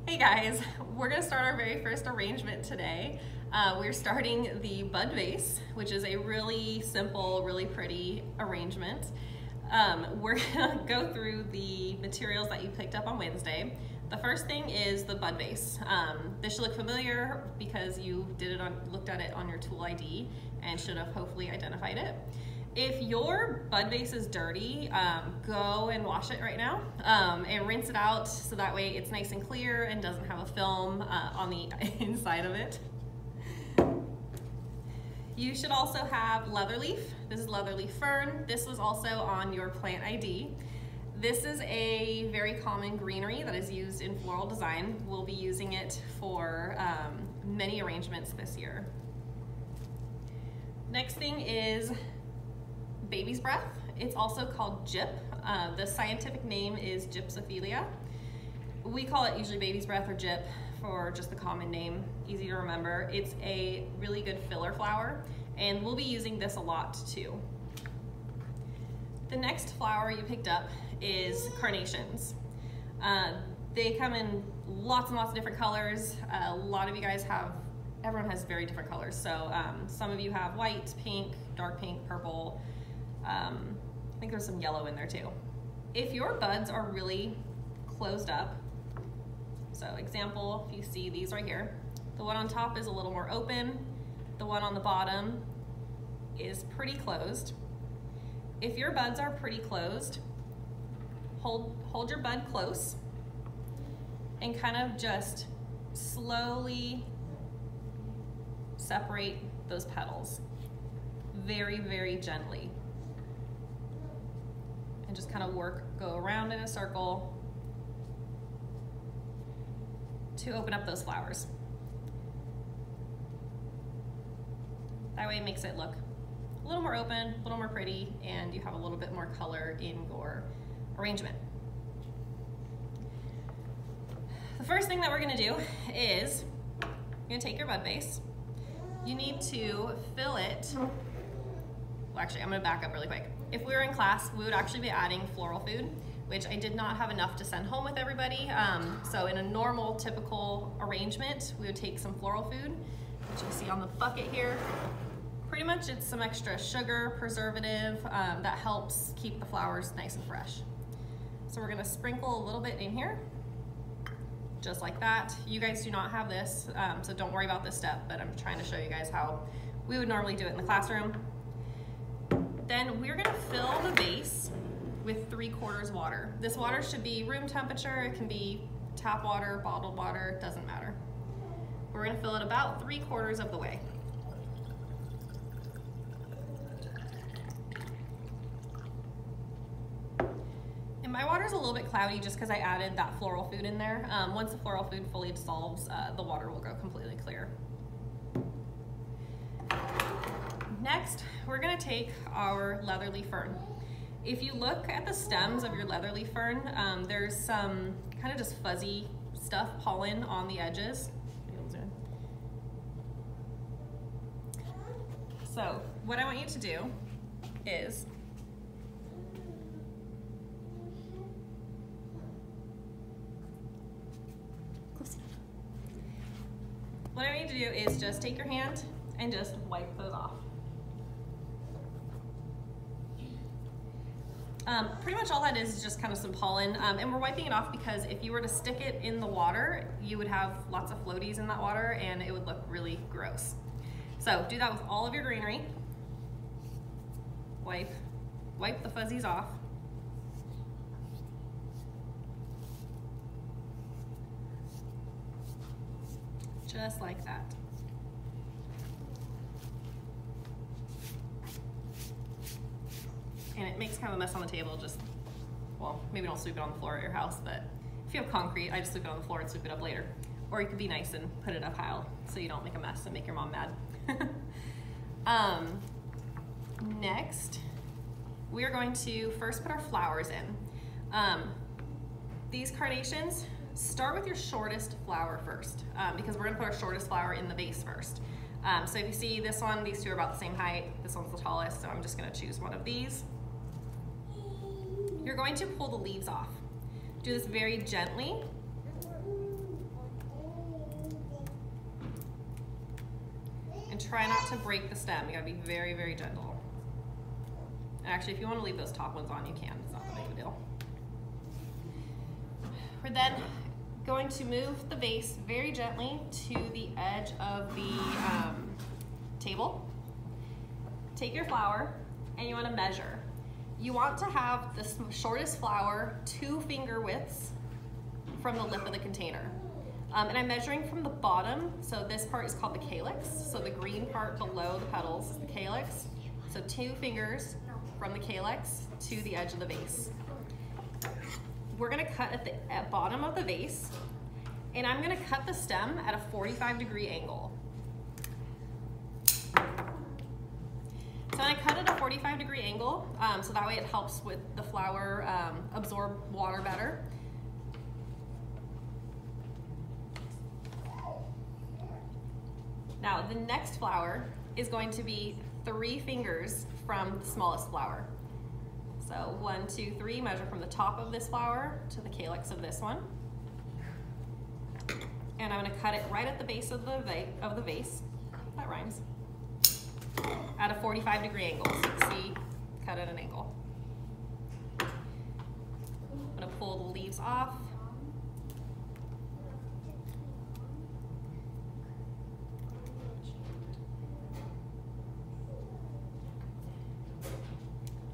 Hey guys, we're gonna start our very first arrangement today. We're starting the bud vase, which is a really simple, really pretty arrangement. We're gonna go through the materials that you picked up on Wednesday. The first thing is the bud vase. This should look familiar because you looked at it on your tool ID and should have hopefully identified it. If your bud vase is dirty, go and wash it right now and rinse it out so that way it's nice and clear and doesn't have a film on the inside of it. You should also have leather leaf. This is leather leaf fern. This was also on your plant ID. This is a very common greenery that is used in floral design. We'll be using it for many arrangements this year. Next thing is baby's breath. It's also called gyp. The scientific name is gypsophilia. We call it usually baby's breath or gyp for just the common name, easy to remember. It's a really good filler flower and we'll be using this a lot too. The next flower you picked up is carnations. They come in lots and lots of different colors. A lot of you guys everyone has very different colors. So some of you have white, pink, dark pink, purple. I think there's some yellow in there too. If your buds are really closed up, so example, if you see these right here, the one on top is a little more open, the one on the bottom is pretty closed. If your buds are pretty closed, hold your bud close and kind of just slowly separate those petals very, very gently. And just kind of go around in a circle to open up those flowers. That way it makes it look a little more open, a little more pretty, and you have a little bit more color in your arrangement. The first thing that we're gonna do is you're gonna take your bud vase. You need to fill it. Well, actually, I'm gonna back up really quick. If we were in class, we would actually be adding floral food, which I did not have enough to send home with everybody. So in a normal, typical arrangement, we would take some floral food, which you see on the bucket here. Pretty much it's some extra sugar, preservative, that helps keep the flowers nice and fresh. So we're gonna sprinkle a little bit in here, just like that. You guys do not have this, so don't worry about this step, but I'm trying to show you guys how we would normally do it in the classroom. Then we're gonna fill the vase with 3/4 water. This water should be room temperature. It can be tap water, bottled water, doesn't matter. We're gonna fill it about 3/4 of the way. And my water's a little bit cloudy just because I added that floral food in there. Once the floral food fully dissolves, the water will go completely clear. Next, we're gonna take our leather leaf fern. If you look at the stems of your leather leaf fern, there's some kind of just fuzzy stuff, pollen on the edges. So what I want you to do is just take your hand and just wipe those off. Pretty much all that is just kind of some pollen, and we're wiping it off because if you were to stick it in the water, you would have lots of floaties in that water and it would look really gross. So do that with all of your greenery. Wipe the fuzzies off. Just like that. And it makes kind of a mess on the table, well, maybe don't sweep it on the floor at your house, but if you have concrete, I just sweep it on the floor and sweep it up later. Or you could be nice and put it up high so you don't make a mess and make your mom mad. Next, we are going to first put our flowers in. These carnations, start with your shortest flower first, because we're gonna put our shortest flower in the vase first. So if you see this one, these two are about the same height. This one's the tallest, so I'm just gonna choose one of these. You're going to pull the leaves off. Do this very gently try not to break the stem. You gotta be very, very gentle. And actually, if you wanna leave those top ones on, you can. It's not that big of a deal. We're then going to move the vase very gently to the edge of the table. Take your flower and you wanna measure. You want to have the shortest flower 2 finger widths from the lip of the container. And I'm measuring from the bottom, so this part is called the calyx. So the green part below the petals is the calyx. So 2 fingers from the calyx to the edge of the vase. We're gonna cut at the bottom of the vase, and I'm gonna cut the stem at a 45-degree angle. So I cut at a 45-degree angle, so that way it helps with the flower absorb water better. Now the next flower is going to be 3 fingers from the smallest flower. So 1, 2, 3, measure from the top of this flower to the calyx of this one. And I'm gonna cut it right at the base of the vase. That rhymes. At a 45-degree angle, so you can see, cut at an angle. I'm gonna pull the leaves off.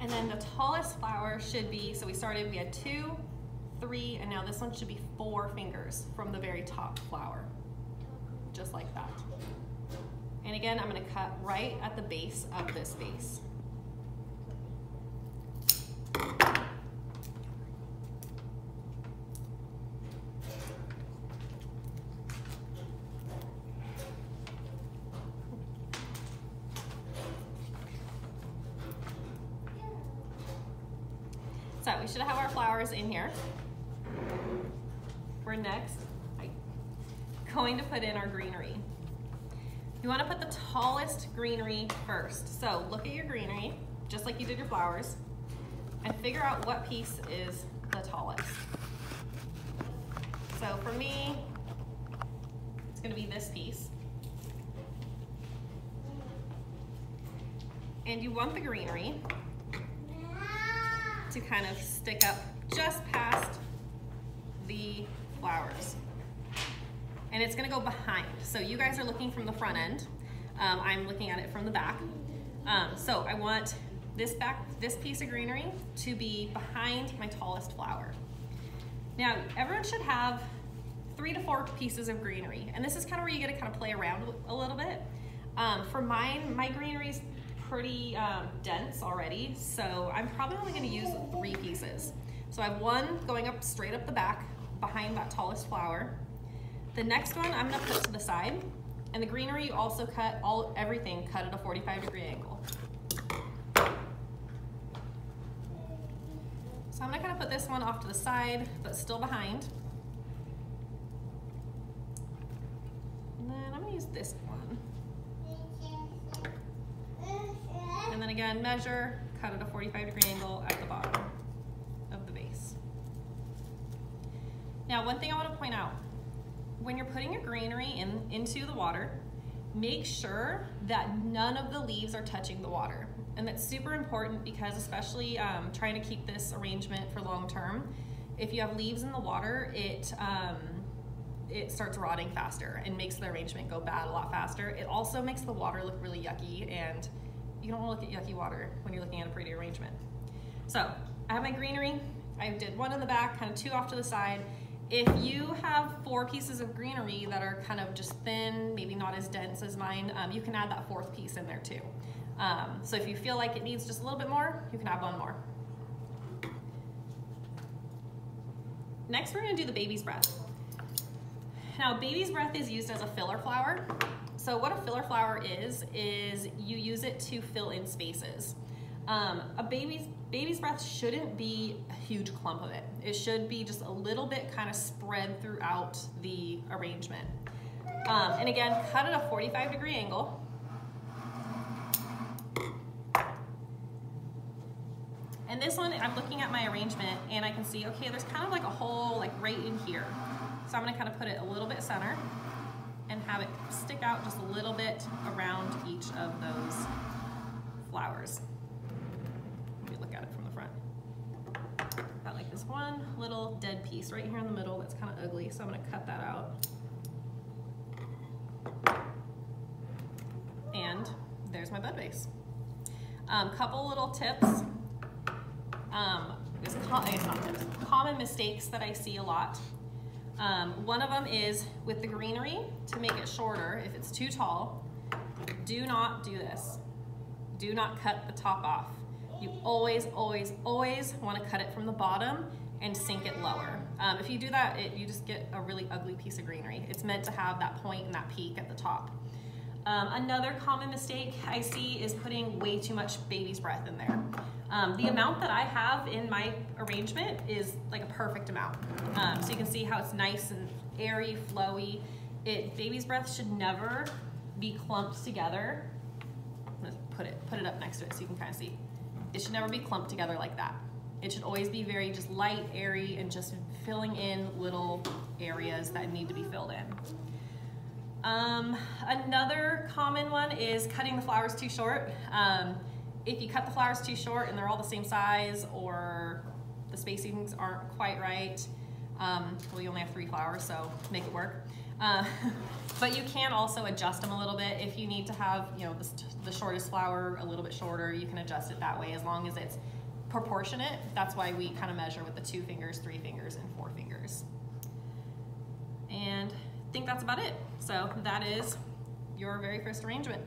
And then the tallest flower should be, so we had 2, 3, and now this one should be 4 fingers from the very top flower, just like that. And again, I'm gonna cut right at the base of this vase. So we should have our flowers in here. We're next going to put in our greenery. You want to put the tallest greenery first. So look at your greenery, just like you did your flowers, and figure out what piece is the tallest. So for me, it's going to be this piece. And you want the greenery to kind of stick up just past the flowers. And it's gonna go behind. So you guys are looking from the front end. I'm looking at it from the back. So I want this piece of greenery to be behind my tallest flower. Now, everyone should have 3 to 4 pieces of greenery. And this is kind of where you get to kind of play around a little bit. For mine, my greenery's pretty dense already, so I'm probably only gonna use 3 pieces. So I have 1 going up straight up the back behind that tallest flower. The next one I'm gonna put to the side, and the greenery you also cut everything cut at a 45-degree angle. So I'm gonna kind of put this one off to the side, but still behind. And then I'm gonna use this one. And then again, measure, cut at a 45-degree angle at the bottom of the vase. Now, one thing I want to point out, when you're putting your greenery into the water, make sure that none of the leaves are touching the water. And that's super important because especially trying to keep this arrangement for long term, if you have leaves in the water, it starts rotting faster and makes the arrangement go bad a lot faster. It also makes the water look really yucky, and you don't want to look at yucky water when you're looking at a pretty arrangement. So I have my greenery. I did 1 in the back, kind of 2 off to the side. If you have 4 pieces of greenery that are kind of just thin, maybe not as dense as mine, you can add that 4th piece in there too. So if you feel like it needs just a little bit more, you can add 1 more. Next, we're gonna do the baby's breath. Now, baby's breath is used as a filler flower. So what a filler flower is you use it to fill in spaces. A baby's breath shouldn't be a huge clump of it. It should be just a little bit kind of spread throughout the arrangement. And again, cut at a 45-degree angle. And this one, I'm looking at my arrangement and I can see, okay, there's kind of like a hole like right in here. So I'm gonna kind of put it a little bit center. and have it stick out just a little bit around each of those flowers. Let me look at it from the front. Got like this one little dead piece right here in the middle that's kind of ugly, so I'm going to cut that out. And there's my bud vase. Couple little tips. Common mistakes that I see a lot. One of them is with the greenery, to make it shorter, if it's too tall, do not do this. Do not cut the top off. You always, always, always want to cut it from the bottom and sink it lower. If you do that, you just get a really ugly piece of greenery. It's meant to have that point and that peak at the top. Another common mistake I see is putting way too much baby's breath in there. The amount that I have in my arrangement is like a perfect amount. So you can see how it's nice and airy, flowy. Baby's breath should never be clumped together. I'm gonna put it up next to it so you can kind of see. It should never be clumped together like that. It should always be very just light, airy, and just filling in little areas that need to be filled in. Another common one is cutting the flowers too short. If you cut the flowers too short and they're all the same size, or the spacings aren't quite right, well, you only have 3 flowers, so make it work. But you can also adjust them a little bit. If you need to have, you know, the shortest flower a little bit shorter, you can adjust it that way as long as it's proportionate. That's why we kind of measure with the 2 fingers, 3 fingers, and 4 fingers. And I think that's about it. So that is your very first arrangement.